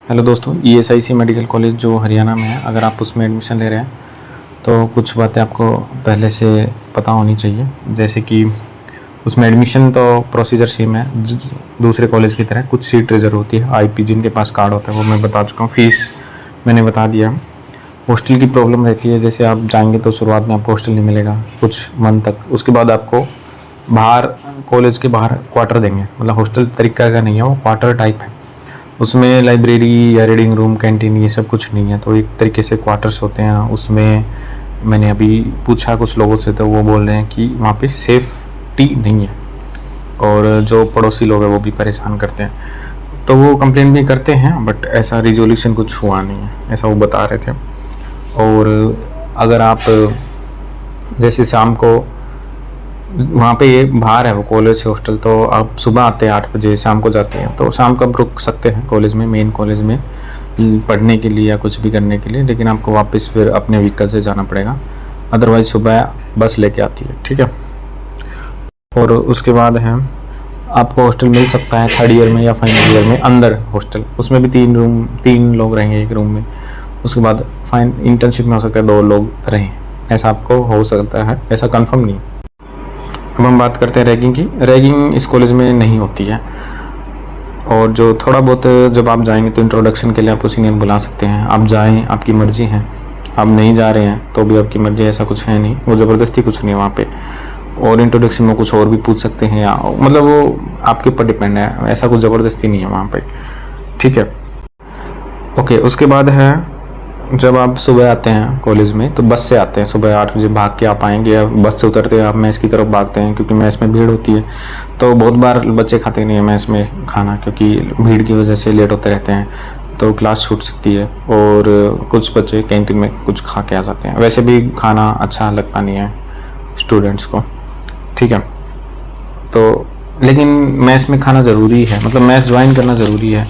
Hello दोस्तों, ESIC medical college जो हरियाणा में है, अगर आप उसमें एडमिशन ले रहे हैं तो कुछ बातें आपको पहले से पता होनी चाहिए। जैसे कि उसमें एडमिशन तो प्रोसीजर सेम है दूसरे कॉलेज की तरह। कुछ सीट रिजर्व होती है, IP जिनके पास कार्ड होता है वो मैं बता चुका हूँ। फीस मैंने बता दिया। हॉस्टल की प्रॉब्लम रहती है, जैसे आप जाएंगे तो शुरुआत में आपको हॉस्टल नहीं मिलेगा कुछ मंथ तक। उसके बाद आपको बाहर कॉलेज के बाहर क्वार्टर देंगे, मतलब हॉस्टल तरीका का नहीं है, वो क्वार्टर टाइप है। उसमें लाइब्रेरी या रीडिंग रूम, कैंटीन ये सब कुछ नहीं है, तो एक तरीके से क्वार्टर्स होते हैं। उसमें मैंने अभी पूछा कुछ लोगों से तो वो बोल रहे हैं कि वहाँ पे सेफ्टी नहीं है और जो पड़ोसी लोग हैं वो भी परेशान करते हैं, तो वो कंप्लेन भी करते हैं, बट ऐसा रिजोल्यूशन कुछ हुआ नहीं है, ऐसा वो बता रहे थे। और अगर आप जैसे शाम को वहाँ पे ये बाहर है वो कॉलेज से हॉस्टल, तो आप सुबह आते हैं 8 बजे, शाम को जाते हैं, तो शाम को आप रुक सकते हैं कॉलेज में, मेन कॉलेज में पढ़ने के लिए या कुछ भी करने के लिए, लेकिन आपको वापस फिर अपने व्हीकल से जाना पड़ेगा। अदरवाइज़ सुबह बस लेके आती है, ठीक है। और उसके बाद है आपको हॉस्टल मिल सकता है 3rd ईयर में या फाइनल ईयर में अंदर हॉस्टल। उसमें भी 3 लोग रहेंगे एक रूम में। उसके बाद इंटर्नशिप में हो सकता है 2 लोग रहें, ऐसा आपको हो सकता है, ऐसा कंफर्म नहीं। अब हम बात करते हैं रैगिंग की। रैगिंग इस कॉलेज में नहीं होती है, और जो थोड़ा बहुत जब आप जाएंगे तो इंट्रोडक्शन के लिए आपको सीनियर बुला सकते हैं, आप जाएं, आपकी मर्ज़ी है। आप नहीं जा रहे हैं तो भी आपकी मर्ज़ी, ऐसा कुछ है नहीं, वो ज़बरदस्ती कुछ नहीं है वहाँ पे। और इंट्रोडक्शन में कुछ और भी पूछ सकते हैं, या मतलब वो आपके ऊपर डिपेंड है, ऐसा कुछ ज़बरदस्ती नहीं है वहाँ पे, ठीक है। ओके, उसके बाद है जब आप सुबह आते हैं कॉलेज में तो बस से आते हैं, सुबह 8 बजे भाग के आप आएंगे, या बस से उतरते हैं आप मैस की तरफ भागते हैं, क्योंकि मैस में भीड़ होती है। तो बहुत बार बच्चे खाते नहीं हैं मैस में खाना, क्योंकि भीड़ की वजह से लेट होते रहते हैं, तो क्लास छूट सकती है। और कुछ बच्चे कैंटीन में कुछ खा के आ जाते हैं, वैसे भी खाना अच्छा लगता नहीं है स्टूडेंट्स को, ठीक है। तो लेकिन मैस में खाना ज़रूरी है, मतलब मैस ज्वाइन करना ज़रूरी है,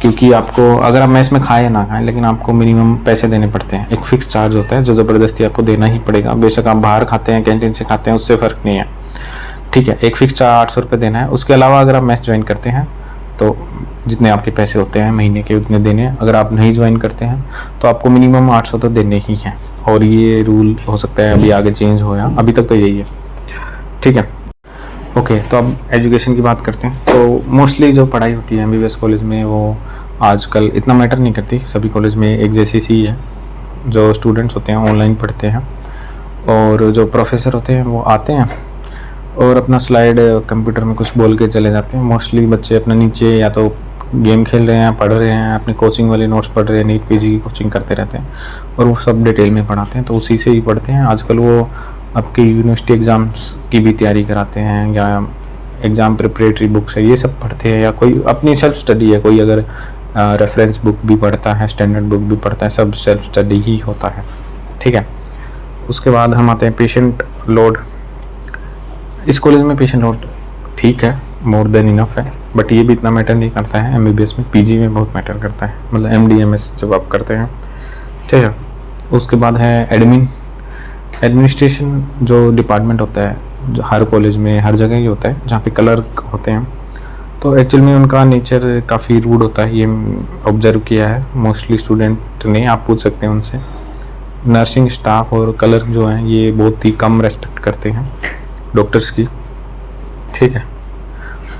क्योंकि आपको अगर आप मैस में खाएं या ना खाएं, लेकिन आपको मिनिमम पैसे देने पड़ते हैं। एक फ़िक्स चार्ज होता है जो ज़बरदस्ती आपको देना ही पड़ेगा, बेशक आप बाहर खाते हैं, कैंटीन से खाते हैं, उससे फ़र्क नहीं है, ठीक है। एक फ़िक्स चार्ज 800 रुपये देना है। उसके अलावा अगर आप मैस ज्वाइन करते हैं तो जितने आपके पैसे होते हैं महीने के उतने देने हैं। अगर आप नहीं ज्वाइन करते हैं तो आपको मिनिमम 800 तो देने ही हैं, और ये रूल हो सकता है अभी आगे चेंज हो, या अभी तक तो यही है, ठीक है। ओके, तो अब एजुकेशन की बात करते हैं। तो मोस्टली जो पढ़ाई होती है MBBS कॉलेज में वो आजकल इतना मैटर नहीं करती, सभी कॉलेज में एक जैसी सी है। जो स्टूडेंट्स होते हैं ऑनलाइन पढ़ते हैं, और जो प्रोफेसर होते हैं वो आते हैं और अपना स्लाइड कंप्यूटर में कुछ बोल के चले जाते हैं। मोस्टली बच्चे अपना नीचे या तो गेम खेल रहे हैं, पढ़ रहे हैं, अपनी कोचिंग वाले नोट्स पढ़ रहे हैं, नीट PG की कोचिंग करते रहते हैं, और वो सब डिटेल में पढ़ाते हैं, तो उसी से ही पढ़ते हैं। आजकल वो आपके यूनिवर्सिटी एग्ज़ाम्स की भी तैयारी कराते हैं, या एग्ज़ाम प्रिपरेटरी बुक्स है ये सब पढ़ते हैं, या कोई अपनी सेल्फ स्टडी है, कोई अगर रेफरेंस बुक भी पढ़ता है, स्टैंडर्ड बुक भी पढ़ता है, सब सेल्फ स्टडी ही होता है, ठीक है। उसके बाद हम आते हैं पेशेंट लोड। इस कॉलेज में पेशेंट लोड ठीक है, मोर देन इनफ है, बट ये भी इतना मैटर नहीं करता है। MBBS में PG में बहुत मैटर करता है, मतलब MD MS जब आप करते हैं, ठीक है। उसके बाद है एडमिनिस्ट्रेशन, जो डिपार्टमेंट होता है, जो हर कॉलेज में हर जगह ही होता है, जहाँ पे क्लर्क होते हैं, तो एक्चुअल में उनका नेचर काफ़ी रूड होता है, ये ऑब्जर्व किया है मोस्टली स्टूडेंट ने, आप पूछ सकते हैं उनसे। नर्सिंग स्टाफ और क्लर्क जो हैं ये बहुत ही कम रेस्पेक्ट करते हैं डॉक्टर्स की, ठीक है।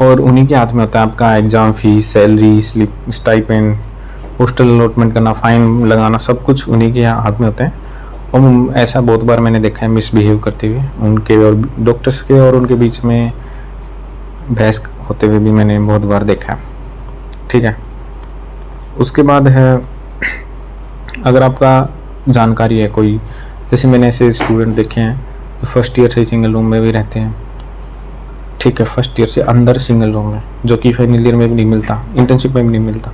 और उन्हीं के हाथ में होता है आपका exam fees, salary slip, stipend, hostel allotment करना, फ़ाइन लगाना, सब कुछ उन्हीं के हाथ में होता है। और ऐसा बहुत बार मैंने देखा है मिसबिहेव करते हुए उनके और डॉक्टर्स के, और उनके बीच में बहस होते हुए भी मैंने बहुत बार देखा है, ठीक है। उसके बाद है अगर आपका जानकारी है कोई, जैसे मैंने ऐसे स्टूडेंट देखे हैं फर्स्ट ईयर से सिंगल रूम में भी रहते हैं, ठीक है, फर्स्ट ईयर से अंदर सिंगल रूम में, जो कि फाइनल ईयर में भी नहीं मिलता, इंटर्नशिप में भी नहीं मिलता,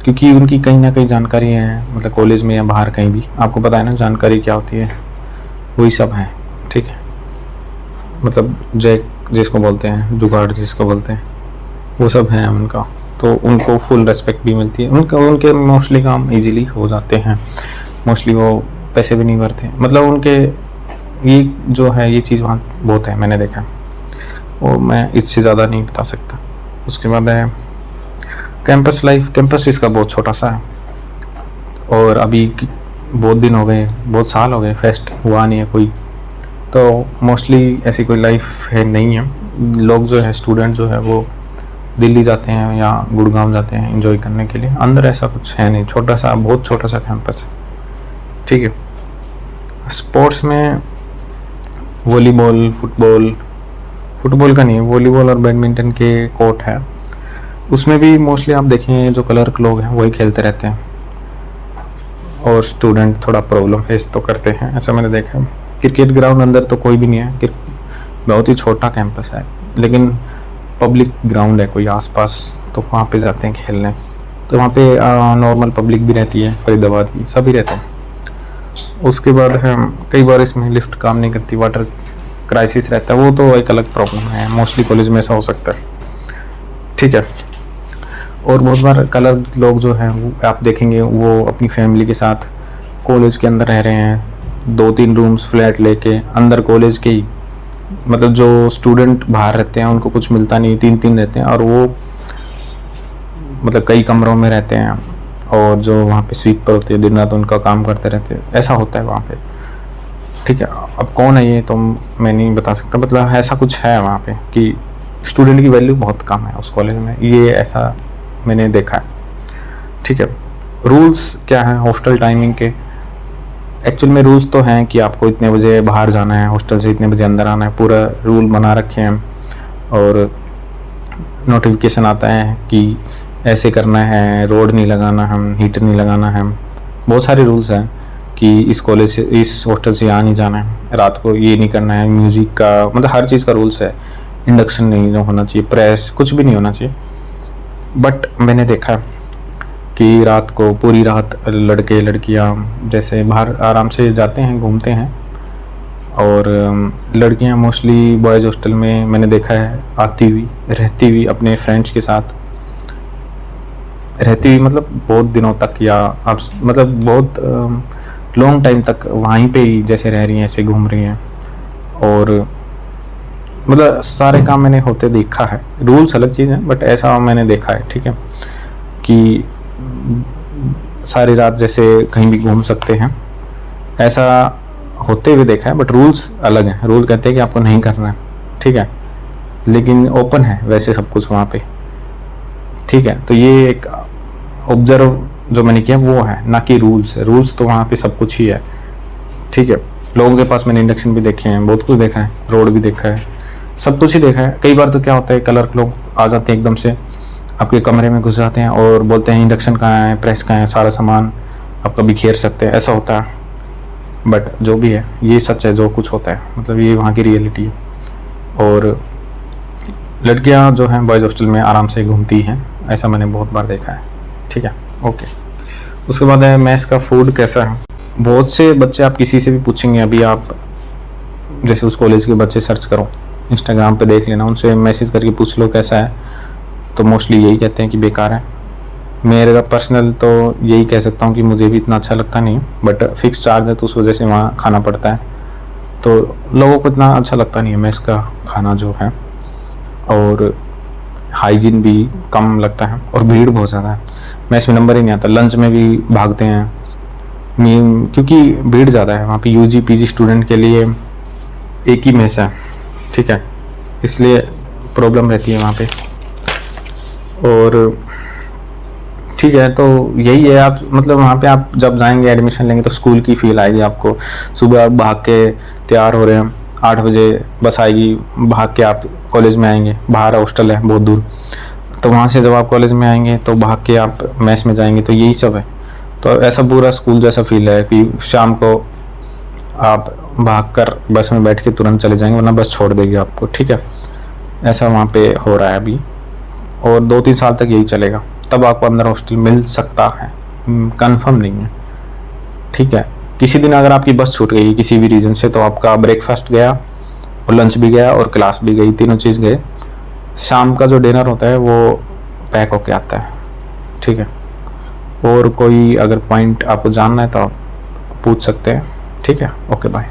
क्योंकि उनकी कहीं ना कहीं जानकारी है, मतलब कॉलेज में या बाहर कहीं भी, आपको पता है ना जानकारी क्या होती है, वही सब है, ठीक है। मतलब जैक जिसको बोलते हैं, जुगाड़ जिसको बोलते हैं, वो सब है उनका, तो उनको फुल रेस्पेक्ट भी मिलती है। उनके मोस्टली काम इजीली हो जाते हैं, मोस्टली वो पैसे भी नहीं भरते, मतलब उनके ये जो है ये चीज़ वहाँ बहुत है, मैंने देखा, वो मैं इससे ज़्यादा नहीं बता सकता। उसके बाद है कैंपस लाइफ, कैंपस इसका बहुत छोटा सा है और अभी बहुत दिन हो गए, बहुत साल हो गए, फेस्ट हुआ नहीं है कोई, तो मोस्टली ऐसी कोई लाइफ है नहीं है। लोग जो है, स्टूडेंट जो है वो दिल्ली जाते हैं या गुड़गांव जाते हैं एंजॉय करने के लिए। अंदर ऐसा कुछ है नहीं, छोटा सा, बहुत छोटा सा कैंपस है, ठीक है। स्पोर्ट्स में वॉलीबॉल, फुटबॉल का नहीं, वॉलीबॉल और बैडमिंटन के कोर्ट है। उसमें भी मोस्टली आप देखें जो क्लर्क लोग हैं वही खेलते रहते हैं और स्टूडेंट थोड़ा प्रॉब्लम फेस तो करते हैं, ऐसा मैंने देखा है। क्रिकेट ग्राउंड अंदर तो कोई भी नहीं है, बहुत ही छोटा कैंपस है, लेकिन पब्लिक ग्राउंड है कोई आसपास, तो वहाँ पे जाते हैं खेलने। तो वहाँ पे नॉर्मल पब्लिक भी रहती है, फरीदाबाद की सभी रहते हैं। उसके बाद है कई बार इसमें लिफ्ट काम नहीं करती, वाटर क्राइसिस रहता है, वो तो एक अलग प्रॉब्लम है, मोस्टली कॉलेज में ऐसा हो सकता है, ठीक है। और बहुत बार कलर लोग जो हैं आप देखेंगे वो अपनी फैमिली के साथ कॉलेज के अंदर रह रहे हैं, 2-3 रूम्स फ्लैट लेके अंदर कॉलेज के ही, मतलब जो स्टूडेंट बाहर रहते हैं उनको कुछ मिलता नहीं, 3-3 रहते हैं और वो मतलब कई कमरों में रहते हैं, और जो वहाँ पे स्वीपर होती है दिन रात उनका काम करते रहते हैं, ऐसा होता है वहाँ पे, ठीक है। अब कौन है ये तो मैं नहीं बता सकता, मतलब ऐसा कुछ है वहाँ पे कि स्टूडेंट की वैल्यू बहुत कम है उस कॉलेज में, ये ऐसा मैंने देखा है, ठीक है। रूल्स क्या है हॉस्टल टाइमिंग के? एक्चुअल में रूल्स तो हैं कि आपको इतने बजे बाहर जाना है, हॉस्टल से इतने बजे अंदर आना है, पूरा रूल बना रखे हैं, और नोटिफिकेशन आता है कि ऐसे करना है, रोड नहीं लगाना है, हीटर नहीं लगाना है, बहुत सारे रूल्स हैं कि इस कॉलेज से, इस हॉस्टल से यहाँ नहीं जाना है, रात को ये नहीं करना है, म्यूज़िक का मतलब हर चीज़ का रूल्स है, इंडक्शन नहीं होना चाहिए, प्रेस कुछ भी नहीं होना चाहिए। बट मैंने देखा कि रात को पूरी रात लड़के लड़कियां जैसे बाहर आराम से जाते हैं, घूमते हैं, और लड़कियां मोस्टली बॉयज़ हॉस्टल में मैंने देखा है आती हुई, रहती हुई, अपने फ्रेंड्स के साथ रहती हुई, मतलब बहुत दिनों तक, या आप मतलब बहुत लॉन्ग टाइम तक वहीं पे ही जैसे रह रही हैं, ऐसे घूम रही हैं, और मतलब सारे काम मैंने होते देखा है। रूल्स अलग चीज़ है बट ऐसा मैंने देखा है, ठीक है, कि सारी रात जैसे कहीं भी घूम सकते हैं, ऐसा होते हुए देखा है, बट रूल्स अलग हैं। रूल कहते हैं कि आपको नहीं करना है, ठीक है, लेकिन ओपन है वैसे सब कुछ वहाँ पे, ठीक है। तो ये एक ऑब्जर्व जो मैंने किया वो है, ना कि रूल्स है। रूल्स तो वहाँ पे सब कुछ ही है, ठीक है। लोगों के पास मैंने इंडक्शन भी देखे हैं, बहुत कुछ देखा है, रोड भी देखा है, सब कुछ ही देखा है। कई बार तो क्या होता है, क्लर्क लोग आ जाते हैं एकदम से आपके कमरे में घुस जाते हैं और बोलते हैं इंडक्शन कहाँ है, प्रेस कहाँ है, सारा सामान आपका बिखेर सकते हैं, ऐसा होता है। बट जो भी है ये सच है, जो कुछ होता है, मतलब ये वहाँ की रियलिटी है। और लड़कियाँ जो हैं बॉयज़ हॉस्टल में आराम से घूमती हैं, ऐसा मैंने बहुत बार देखा है, ठीक है, ओके। उसके बाद है मेस का फूड कैसा है। बहुत से बच्चे, आप किसी से भी पूछेंगे, अभी आप जैसे उस कॉलेज के बच्चे सर्च करो, इंस्टाग्राम पे देख लेना, उनसे मैसेज करके पूछ लो कैसा है, तो मोस्टली यही कहते हैं कि बेकार है। मेरा पर्सनल तो यही कह सकता हूँ कि मुझे भी इतना अच्छा लगता नहीं, बट फिक्स चार्ज है तो उस वजह से वहाँ खाना पड़ता है, तो लोगों को इतना अच्छा लगता नहीं है मेस का खाना जो है, और हाइजीन भी कम लगता है, और भीड़ बहुत ज़्यादा है, मेस में नंबर ही नहीं आता, लंच में भी भागते हैं क्योंकि भीड़ ज़्यादा है वहाँ पे। यूजी पीजी स्टूडेंट के लिए एक ही मेस है, ठीक है, इसलिए प्रॉब्लम रहती है वहाँ पे। और ठीक है, तो यही है, आप मतलब वहाँ पे आप जब जाएंगे एडमिशन लेंगे तो स्कूल की फील आएगी आपको। सुबह आप भाग के तैयार हो रहे हैं, 8 बजे बस आएगी, भाग के आप कॉलेज में आएंगे, बाहर हॉस्टल है बहुत दूर, तो वहाँ से जब आप कॉलेज में आएंगे तो भाग के आप मेस में जाएंगे, तो यही सब है। तो ऐसा पूरा स्कूल जैसा फील है कि शाम को आप भाग कर बस में बैठ के तुरंत चले जाएंगे, वरना बस छोड़ देगी आपको, ठीक है। ऐसा वहाँ पे हो रहा है अभी, और 2-3 साल तक यही चलेगा, तब आपको अंदर हॉस्टल मिल सकता है, कंफर्म नहीं है, ठीक है। किसी दिन अगर आपकी बस छूट गई किसी भी रीज़न से, तो आपका ब्रेकफास्ट गया और लंच भी गया और क्लास भी गई, तीनों चीज़ गए। शाम का जो डिनर होता है वो पैक होके आता है, ठीक है। और कोई अगर पॉइंट आपको जानना है तो आप पूछ सकते हैं, ठीक है, ओके बाय।